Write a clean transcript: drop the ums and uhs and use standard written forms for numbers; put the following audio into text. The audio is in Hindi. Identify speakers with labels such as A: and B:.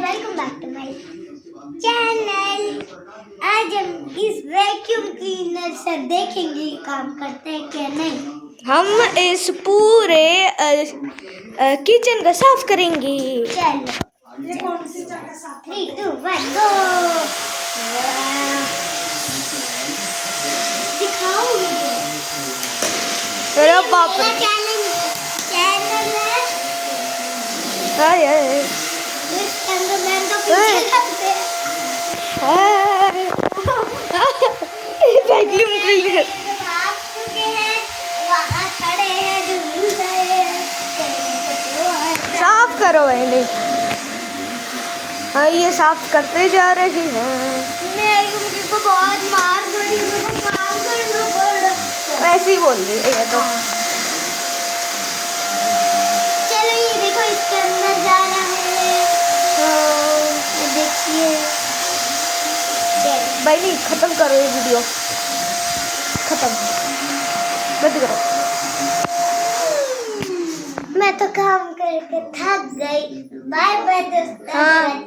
A: Welcome back to my channel. आज हम इस वैक्यूम क्लीनर से देखेंगे काम करते हैं क्या नहीं।
B: हम इस पूरे किचन का साफ करेंगे।
A: चलो 3, 2, 1 गो। दिखाओ मुझे।
B: अरे बाप रे।
A: चैनल है। इस कैमरामैन का पीछे करते हैं।
B: वैक्यूम क्लीनर
A: भाग चुके हैं, वहाँ खड़े हैं जो मिल गए हैं।
B: साफ करो पहले। हाँ, ये साफ करते जा रहे हैं।
A: मेरे को बहुत मार पड़ी, मुझे काम करना पड़ा।
B: ऐसे ही बोल रही है ये तो।
A: चलो ये देखो, इसके अंदर जाना है। ये देखिए।
B: भाई नहीं, खत्म करो ये वीडियो, खत्म बंद करो।
A: मैं तो काम करके थक गई। बाय बाय दोस्तों।